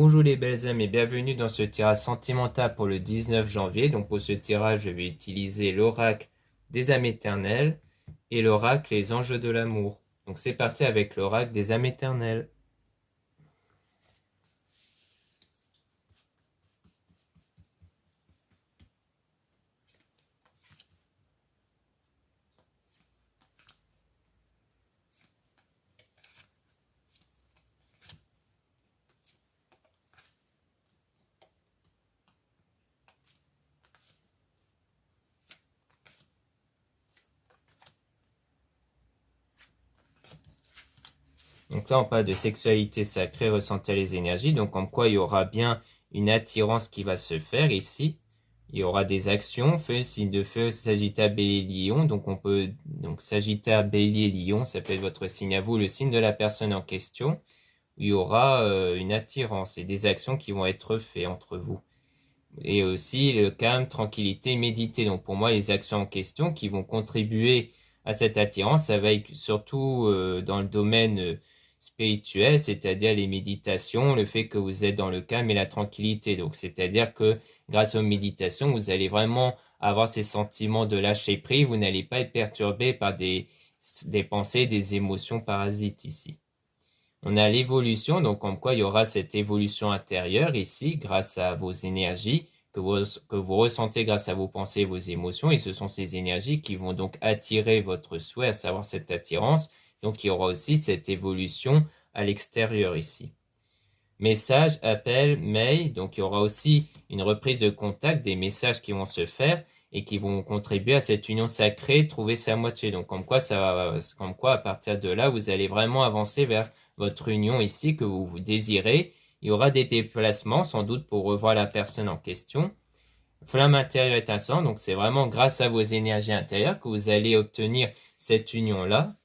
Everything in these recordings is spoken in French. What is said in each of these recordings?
Bonjour les belles âmes et bienvenue dans ce tirage sentimental pour le 19 janvier. Donc pour ce tirage, je vais utiliser l'oracle des âmes éternelles et l'oracle les anges de l'amour. Donc c'est parti avec l'oracle des âmes éternelles. Donc là, on parle de sexualité sacrée, ressentir les énergies. Donc comme quoi, il y aura bien une attirance qui va se faire ici. Il y aura des actions, feu, signe de feu, Sagittaire, Bélier, Lion. Donc Sagittaire, Bélier, Lion, ça peut être votre signe à vous, le signe de la personne en question. Il y aura une attirance et des actions qui vont être faites entre vous. Et aussi le calme, tranquillité, méditer. Donc pour moi, les actions en question qui vont contribuer à cette attirance, ça va être surtout dans le domaine spirituel, c'est-à-dire les méditations, le fait que vous êtes dans le calme et la tranquillité. Donc c'est-à-dire que grâce aux méditations, vous allez vraiment avoir ces sentiments de lâcher prise, vous n'allez pas être perturbé par des pensées, des émotions parasites ici. On a l'évolution, donc comme quoi il y aura cette évolution intérieure ici grâce à vos énergies que vous ressentez grâce à vos pensées et vos émotions. Et ce sont ces énergies qui vont donc attirer votre souhait, à savoir cette attirance. Donc il y aura aussi cette évolution à l'extérieur ici. Message, appel, mail. Donc il y aura aussi une reprise de contact, des messages qui vont se faire et qui vont contribuer à cette union sacrée, trouver sa moitié. Donc comme quoi à partir de là, vous allez vraiment avancer vers votre union ici que vous désirez. Il y aura des déplacements sans doute pour revoir la personne en question. Flamme intérieure étincelante, donc c'est vraiment grâce à vos énergies intérieures que vous allez obtenir cette union-là.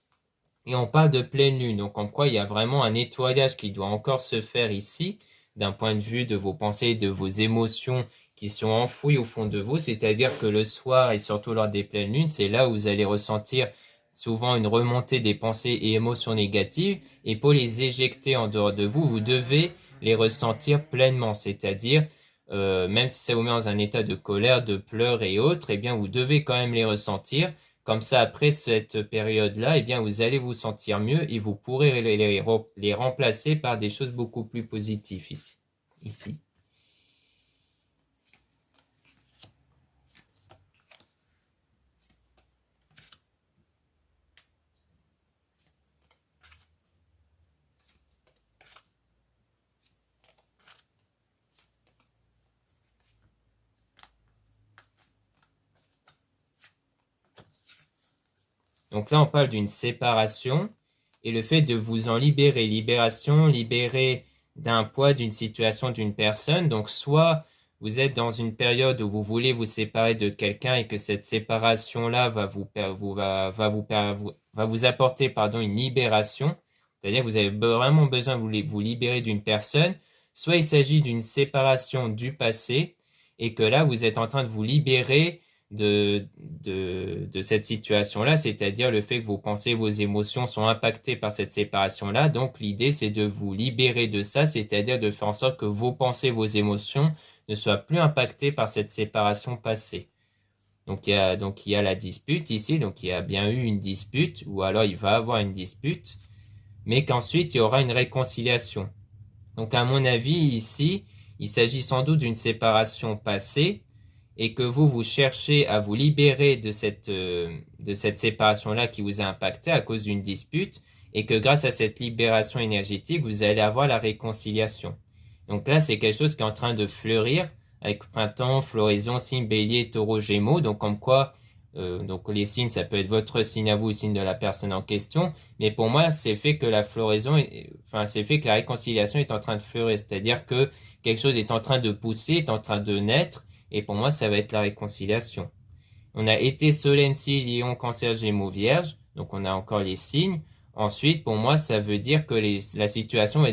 Et on parle de pleine lune, donc en quoi il y a vraiment un nettoyage qui doit encore se faire ici, d'un point de vue de vos pensées, de vos émotions qui sont enfouies au fond de vous, c'est-à-dire que le soir et surtout lors des pleines lunes, c'est là où vous allez ressentir souvent une remontée des pensées et émotions négatives, et pour les éjecter en dehors de vous, vous devez les ressentir pleinement, c'est-à-dire même si ça vous met dans un état de colère, de pleurs et autres, eh bien vous devez quand même les ressentir. Comme ça, après cette période-là, eh bien vous allez vous sentir mieux et vous pourrez les remplacer par des choses beaucoup plus positives ici. Donc là, on parle d'une séparation et le fait de vous en libérer. Libération, libérer d'un poids, d'une situation, d'une personne. Donc soit vous êtes dans une période où vous voulez vous séparer de quelqu'un et que cette séparation-là va vous apporter une libération. C'est-à-dire que vous avez vraiment besoin de vous libérer d'une personne. Soit il s'agit d'une séparation du passé et que là, vous êtes en train de vous libérer de cette situation-là, c'est-à-dire le fait que vos pensées, vos émotions sont impactées par cette séparation-là. Donc l'idée, c'est de vous libérer de ça, c'est-à-dire de faire en sorte que vos pensées, vos émotions ne soient plus impactées par cette séparation passée. Donc il y a la dispute ici, donc il y a bien eu une dispute, ou alors il va avoir une dispute, mais qu'ensuite il y aura une réconciliation. Donc à mon avis, ici, il s'agit sans doute d'une séparation passée, et que vous cherchez à vous libérer de cette séparation-là qui vous a impacté à cause d'une dispute, et que grâce à cette libération énergétique, vous allez avoir la réconciliation. Donc là, c'est quelque chose qui est en train de fleurir avec printemps, floraison, signe bélier, taureau, gémeaux. Donc comme quoi, donc les signes, ça peut être votre signe à vous, le signe de la personne en question. Mais pour moi, c'est fait que la floraison, c'est fait que la réconciliation est en train de fleurir. C'est-à-dire que quelque chose est en train de pousser, est en train de naître. Et pour moi, ça va être la réconciliation. On a été Solensi, Lion, Cancer, Gémeaux, Vierge. Donc on a encore les signes. Ensuite, pour moi, ça veut dire que la situation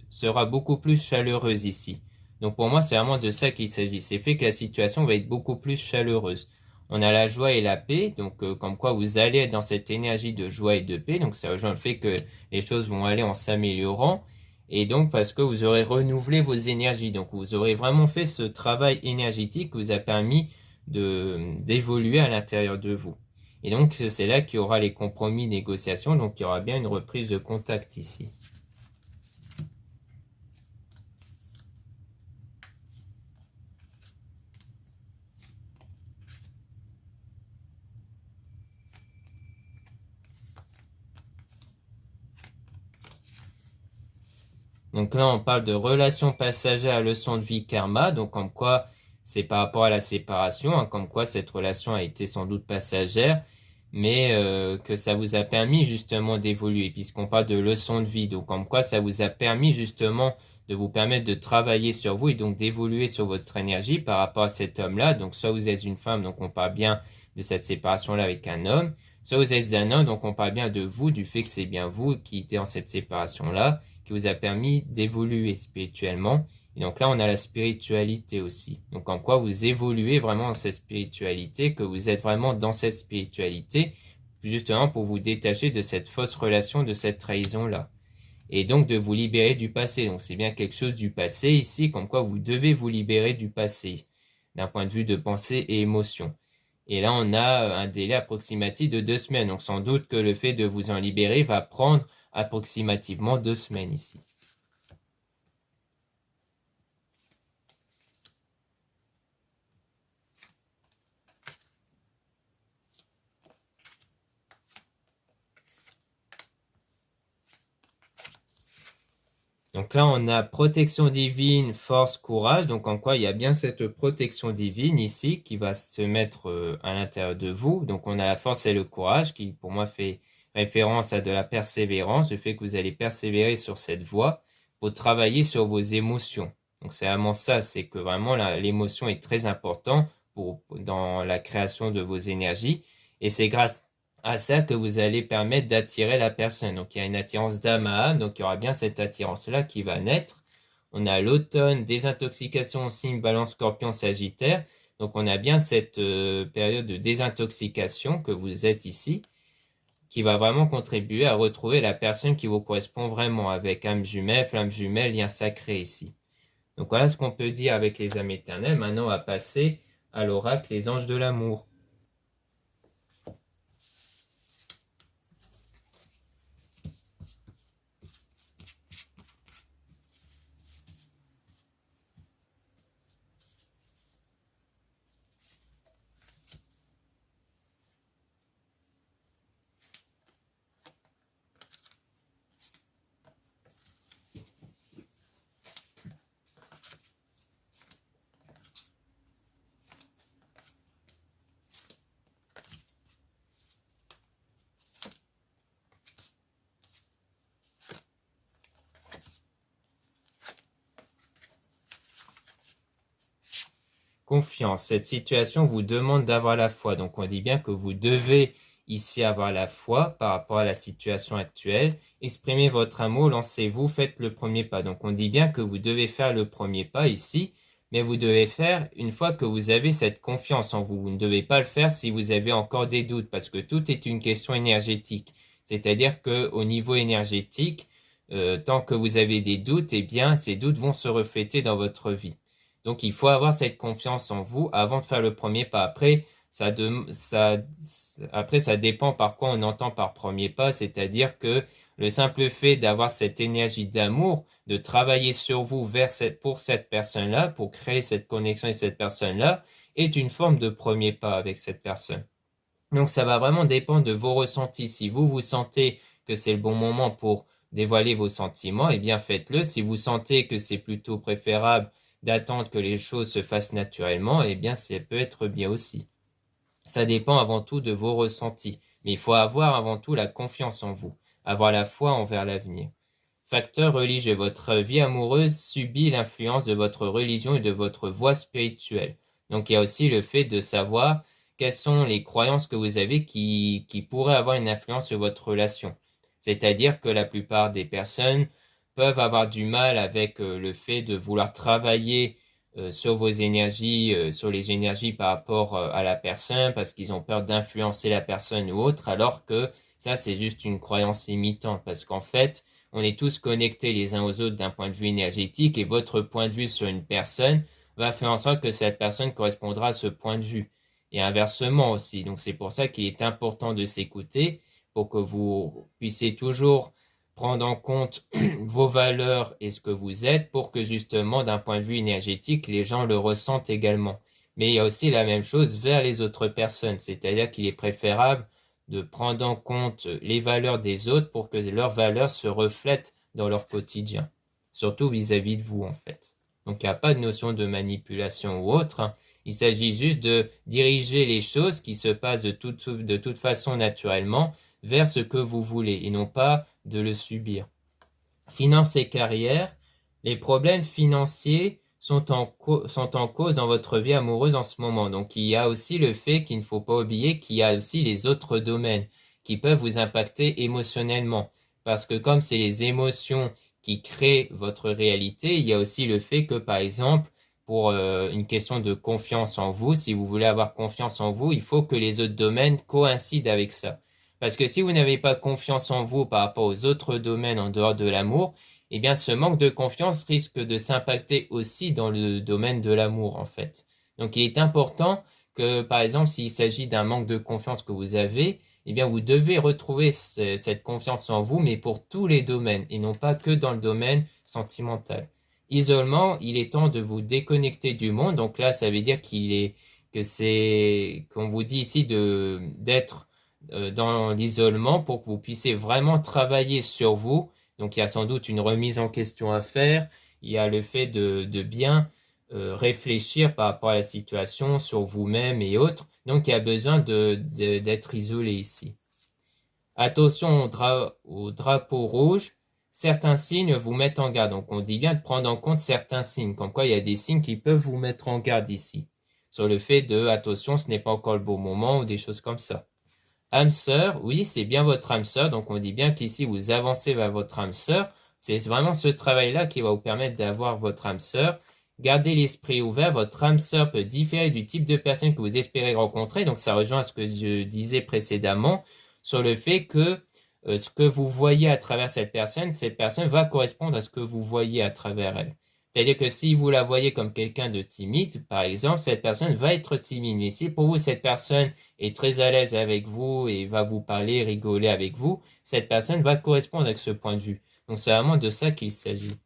sera beaucoup plus chaleureuse ici. Donc pour moi, c'est vraiment de ça qu'il s'agit. C'est fait que la situation va être beaucoup plus chaleureuse. On a la joie et la paix, donc comme quoi vous allez être dans cette énergie de joie et de paix. Donc ça rejoint le fait que les choses vont aller en s'améliorant. Et donc, parce que vous aurez renouvelé vos énergies. Donc, vous aurez vraiment fait ce travail énergétique qui vous a permis d'évoluer à l'intérieur de vous. Et donc, c'est là qu'il y aura les compromis, négociations. Donc, il y aura bien une reprise de contact ici. Donc là, on parle de relation passagère à leçon de vie karma. Donc, comme quoi, c'est par rapport à la séparation, hein, comme quoi cette relation a été sans doute passagère, mais que ça vous a permis justement d'évoluer, puisqu'on parle de leçon de vie. Donc, comme quoi, ça vous a permis justement de vous permettre de travailler sur vous et donc d'évoluer sur votre énergie par rapport à cet homme-là. Donc, soit vous êtes une femme, donc on parle bien de cette séparation-là avec un homme. Soit vous êtes un homme, donc on parle bien de vous, du fait que c'est bien vous qui étiez en cette séparation-là qui vous a permis d'évoluer spirituellement. Et donc là, on a la spiritualité aussi. Donc en quoi vous évoluez vraiment dans cette spiritualité, que vous êtes vraiment dans cette spiritualité, justement pour vous détacher de cette fausse relation, de cette trahison-là. Et donc de vous libérer du passé. Donc c'est bien quelque chose du passé ici, comme quoi vous devez vous libérer du passé, d'un point de vue de pensée et émotion. Et là, on a un délai approximatif de 2 semaines. Donc sans doute que le fait de vous en libérer va prendre approximativement 2 semaines ici. Donc là, on a protection divine, force, courage. Donc en quoi il y a bien cette protection divine ici qui va se mettre à l'intérieur de vous. Donc on a la force et le courage qui pour moi fait référence à de la persévérance, le fait que vous allez persévérer sur cette voie pour travailler sur vos émotions. Donc c'est vraiment ça, c'est que vraiment l'émotion est très importante dans la création de vos énergies. Et c'est grâce à ça que vous allez permettre d'attirer la personne. Donc il y a une attirance d'âme à âme, donc il y aura bien cette attirance-là qui va naître. On a l'automne, désintoxication, signe Balance, Scorpion, Sagittaire. Donc on a bien cette période de désintoxication que vous êtes ici, qui va vraiment contribuer à retrouver la personne qui vous correspond vraiment avec âme jumelle, flamme jumelle, lien sacré ici. Donc voilà ce qu'on peut dire avec les âmes éternelles. Maintenant on va passer à l'oracle, les anges de l'amour. Confiance. Cette situation vous demande d'avoir la foi. Donc on dit bien que vous devez ici avoir la foi par rapport à la situation actuelle. Exprimez votre amour, lancez-vous, faites le premier pas. Donc on dit bien que vous devez faire le premier pas ici, mais vous devez faire une fois que vous avez cette confiance en vous. Vous ne devez pas le faire si vous avez encore des doutes, parce que tout est une question énergétique. C'est-à-dire que au niveau énergétique, tant que vous avez des doutes, eh bien ces doutes vont se refléter dans votre vie. Donc, il faut avoir cette confiance en vous avant de faire le premier pas. Après, ça dépend par quoi on entend par premier pas, c'est-à-dire que le simple fait d'avoir cette énergie d'amour, de travailler sur vous pour cette personne-là, pour créer cette connexion avec cette personne-là, est une forme de premier pas avec cette personne. Donc, ça va vraiment dépendre de vos ressentis. Si vous, vous sentez que c'est le bon moment pour dévoiler vos sentiments, eh bien, faites-le. Si vous sentez que c'est plutôt préférable d'attendre que les choses se fassent naturellement, eh bien, ça peut être bien aussi. Ça dépend avant tout de vos ressentis. Mais il faut avoir avant tout la confiance en vous, avoir la foi envers l'avenir. Facteur religieux. Votre vie amoureuse subit l'influence de votre religion et de votre voie spirituelle. Donc, il y a aussi le fait de savoir quelles sont les croyances que vous avez qui pourraient avoir une influence sur votre relation. C'est-à-dire que la plupart des personnes peuvent avoir du mal avec le fait de vouloir travailler sur vos énergies, sur les énergies par rapport à la personne, parce qu'ils ont peur d'influencer la personne ou autre, alors que ça, c'est juste une croyance limitante, parce qu'en fait, on est tous connectés les uns aux autres d'un point de vue énergétique et votre point de vue sur une personne va faire en sorte que cette personne correspondra à ce point de vue. Et inversement aussi. Donc c'est pour ça qu'il est important de s'écouter pour que vous puissiez toujours prendre en compte vos valeurs et ce que vous êtes pour que justement d'un point de vue énergétique, les gens le ressentent également. Mais il y a aussi la même chose vers les autres personnes, c'est-à-dire qu'il est préférable de prendre en compte les valeurs des autres pour que leurs valeurs se reflètent dans leur quotidien, surtout vis-à-vis de vous en fait. Donc il n'y a pas de notion de manipulation ou autre, hein. Il s'agit juste de diriger les choses qui se passent de toute façon naturellement vers ce que vous voulez et non pas de le subir. Finance et carrière, les problèmes financiers sont en cause dans votre vie amoureuse en ce moment. Donc il y a aussi le fait qu'il ne faut pas oublier qu'il y a aussi les autres domaines qui peuvent vous impacter émotionnellement. Parce que comme c'est les émotions qui créent votre réalité, il y a aussi le fait que par exemple, pour une question de confiance en vous, si vous voulez avoir confiance en vous, il faut que les autres domaines coïncident avec ça. Parce que si vous n'avez pas confiance en vous par rapport aux autres domaines en dehors de l'amour, eh bien ce manque de confiance risque de s'impacter aussi dans le domaine de l'amour en fait. Donc il est important que par exemple s'il s'agit d'un manque de confiance que vous avez, eh bien vous devez retrouver cette confiance en vous mais pour tous les domaines et non pas que dans le domaine sentimental. Isolement, il est temps de vous déconnecter du monde. Donc là, ça veut dire qu'on vous dit ici d'être dans l'isolement pour que vous puissiez vraiment travailler sur vous. Donc il y a sans doute une remise en question à faire. Il y a le fait de bien réfléchir par rapport à la situation sur vous-même et autres. Donc il y a besoin d'être isolé ici. Attention au drapeau rouge. Certains signes vous mettent en garde. Donc on dit bien de prendre en compte certains signes. Comme quoi il y a des signes qui peuvent vous mettre en garde ici. Sur le fait de attention, ce n'est pas encore le bon moment ou des choses comme ça. Âme sœur, oui, c'est bien votre âme sœur. Donc on dit bien qu'ici vous avancez vers votre âme sœur. C'est vraiment ce travail-là qui va vous permettre d'avoir votre âme sœur. Gardez l'esprit ouvert. Votre âme sœur peut différer du type de personne que vous espérez rencontrer. Donc ça rejoint ce que je disais précédemment sur le fait que ce que vous voyez à travers cette personne va correspondre à ce que vous voyez à travers elle. C'est-à-dire que si vous la voyez comme quelqu'un de timide, par exemple, cette personne va être timide. Mais si pour vous, cette personne est très à l'aise avec vous et va vous parler, rigoler avec vous, cette personne va correspondre avec ce point de vue. Donc c'est vraiment de ça qu'il s'agit.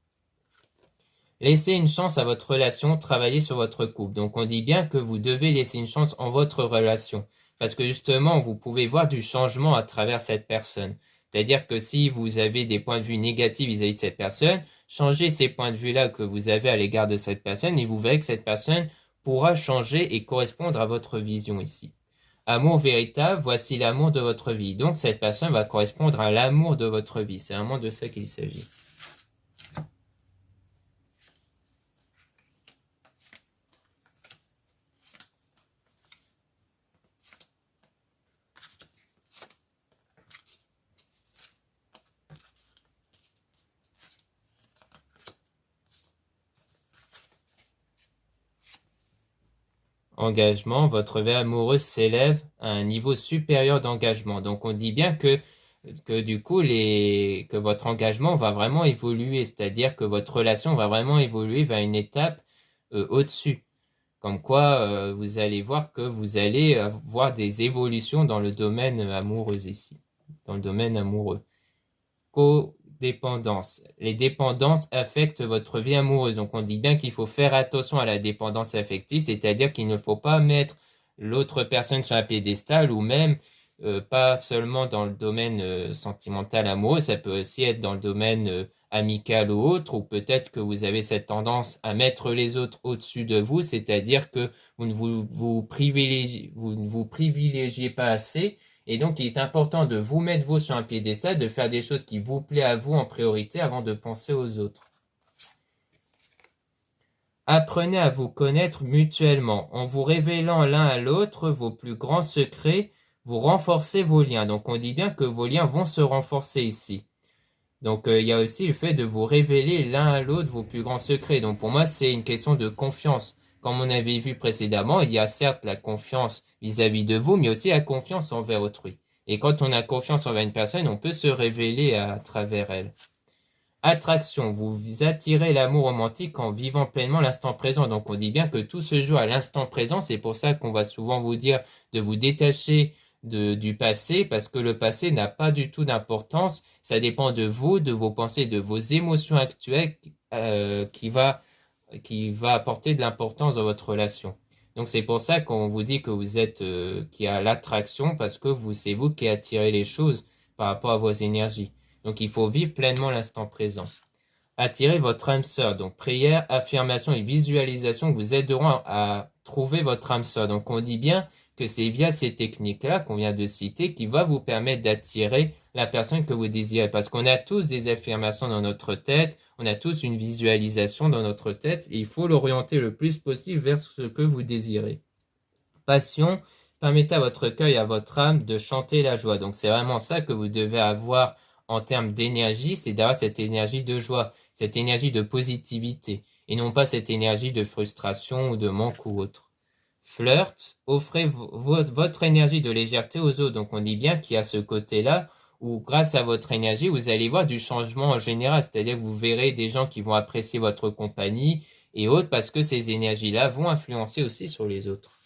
Laissez une chance à votre relation, travaillez sur votre couple. Donc on dit bien que vous devez laisser une chance en votre relation. Parce que justement, vous pouvez voir du changement à travers cette personne. C'est-à-dire que si vous avez des points de vue négatifs vis-à-vis de cette personne, changez ces points de vue-là que vous avez à l'égard de cette personne et vous verrez que cette personne pourra changer et correspondre à votre vision ici. Amour véritable, voici l'amour de votre vie. Donc cette personne va correspondre à l'amour de votre vie. C'est vraiment de ça qu'il s'agit. Engagement, votre vie amoureuse s'élève à un niveau supérieur d'engagement. Donc on dit bien que du coup que votre engagement va vraiment évoluer, c'est-à-dire que votre relation va vraiment évoluer vers une étape au-dessus. Comme quoi vous allez voir que vous allez avoir des évolutions dans le domaine amoureux ici, dans le domaine amoureux. Codépendance. Les dépendances affectent votre vie amoureuse. Donc on dit bien qu'il faut faire attention à la dépendance affective, c'est-à-dire qu'il ne faut pas mettre l'autre personne sur un piédestal ou même pas seulement dans le domaine sentimental amoureux, ça peut aussi être dans le domaine amical ou autre, ou peut-être que vous avez cette tendance à mettre les autres au-dessus de vous, c'est-à-dire que vous ne vous privilégiez pas assez. Et donc, il est important de vous mettre vous sur un piédestal, de faire des choses qui vous plaisent à vous en priorité avant de penser aux autres. Apprenez à vous connaître mutuellement. En vous révélant l'un à l'autre vos plus grands secrets, vous renforcez vos liens. Donc, on dit bien que vos liens vont se renforcer ici. Donc, il y a aussi le fait de vous révéler l'un à l'autre vos plus grands secrets. Donc, pour moi, c'est une question de confiance. Comme on avait vu précédemment, il y a certes la confiance vis-à-vis de vous, mais aussi la confiance envers autrui. Et quand on a confiance envers une personne, on peut se révéler à travers elle. Attraction, vous attirez l'amour romantique en vivant pleinement l'instant présent. Donc on dit bien que tout se joue à l'instant présent. C'est pour ça qu'on va souvent vous dire de vous détacher du passé, parce que le passé n'a pas du tout d'importance. Ça dépend de vous, de vos pensées, de vos émotions actuelles qui va apporter de l'importance dans votre relation. Donc c'est pour ça qu'on vous dit que vous êtes qu'il y a l'attraction, parce que c'est vous qui attirez les choses par rapport à vos énergies. Donc il faut vivre pleinement l'instant présent. Attirez votre âme sœur. Donc prière, affirmation et visualisation vous aideront à trouver votre âme sœur. Donc on dit bien que c'est via ces techniques-là qu'on vient de citer qui va vous permettre d'attirer la personne que vous désirez. Parce qu'on a tous des affirmations dans notre tête, on a tous une visualisation dans notre tête et il faut l'orienter le plus possible vers ce que vous désirez. Passion, permettez à votre cœur et à votre âme de chanter la joie. Donc c'est vraiment ça que vous devez avoir en termes d'énergie, c'est d'avoir cette énergie de joie, cette énergie de positivité, et non pas cette énergie de frustration ou de manque ou autre. Flirt, offrez votre énergie de légèreté aux autres. Donc on dit bien qu'il y a ce côté-là où grâce à votre énergie, vous allez voir du changement en général. C'est-à-dire que vous verrez des gens qui vont apprécier votre compagnie et autres parce que ces énergies-là vont influencer aussi sur les autres.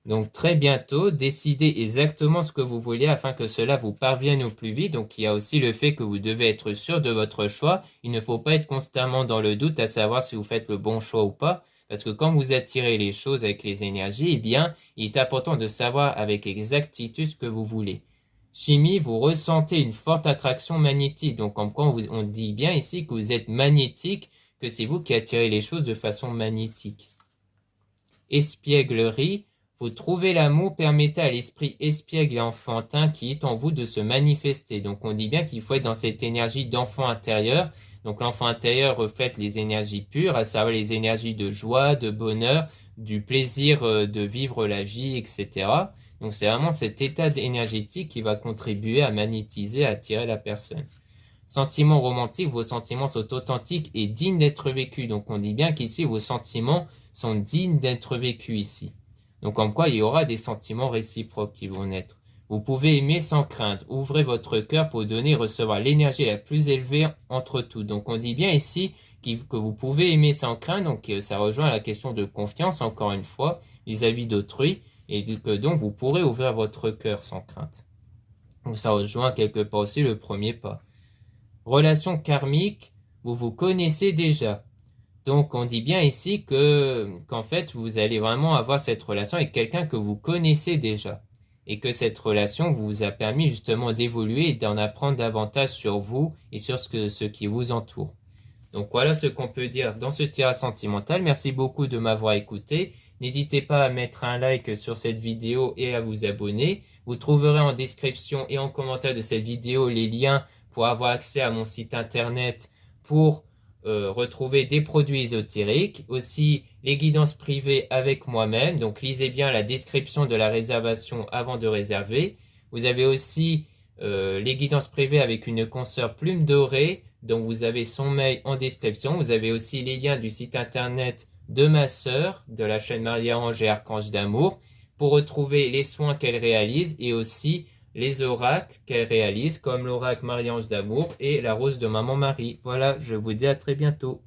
Donc très bientôt, décidez exactement ce que vous voulez afin que cela vous parvienne au plus vite. Donc il y a aussi le fait que vous devez être sûr de votre choix. Il ne faut pas être constamment dans le doute à savoir si vous faites le bon choix ou pas. Parce que quand vous attirez les choses avec les énergies, eh bien, il est important de savoir avec exactitude ce que vous voulez. Chimie, vous ressentez une forte attraction magnétique. Donc comme quoi on dit bien ici que vous êtes magnétique, que c'est vous qui attirez les choses de façon magnétique. Espièglerie, vous trouvez l'amour, permettez à l'esprit espiègle et enfantin qui est en vous de se manifester. Donc on dit bien qu'il faut être dans cette énergie d'enfant intérieur. Donc l'enfant intérieur reflète les énergies pures, à savoir les énergies de joie, de bonheur, du plaisir de vivre la vie, etc. Donc c'est vraiment cet état énergétique qui va contribuer à magnétiser, à attirer la personne. Sentiments romantiques, vos sentiments sont authentiques et dignes d'être vécus. Donc on dit bien qu'ici vos sentiments sont dignes d'être vécus ici. Donc comme quoi il y aura des sentiments réciproques qui vont naître. Vous pouvez aimer sans crainte. Ouvrez votre cœur pour donner et recevoir l'énergie la plus élevée entre tous. Donc on dit bien ici que vous pouvez aimer sans crainte. Donc ça rejoint la question de confiance encore une fois vis-à-vis d'autrui. Et que donc vous pourrez ouvrir votre cœur sans crainte. Donc ça rejoint quelque part aussi le premier pas. Relation karmique, vous vous connaissez déjà. Donc on dit bien ici qu'en fait vous allez vraiment avoir cette relation avec quelqu'un que vous connaissez déjà et que cette relation vous a permis justement d'évoluer et d'en apprendre davantage sur vous et sur ce qui vous entoure. Donc voilà ce qu'on peut dire dans ce tirage sentimental. Merci beaucoup de m'avoir écouté. N'hésitez pas à mettre un like sur cette vidéo et à vous abonner. Vous trouverez en description et en commentaire de cette vidéo les liens pour avoir accès à mon site internet pour retrouver des produits ésotériques, aussi les guidances privées avec moi-même. Donc lisez bien la description de la réservation avant de réserver. Vous avez aussi les guidances privées avec une consoeur Plume Dorée, dont vous avez son mail en description. Vous avez aussi les liens du site internet de ma sœur, de la chaîne Marie-Ange et Archange d'Amour, pour retrouver les soins qu'elle réalise et aussi les oracles qu'elle réalise, comme l'oracle Marie-Ange d'Amour et la rose de Maman Marie. Voilà, je vous dis à très bientôt.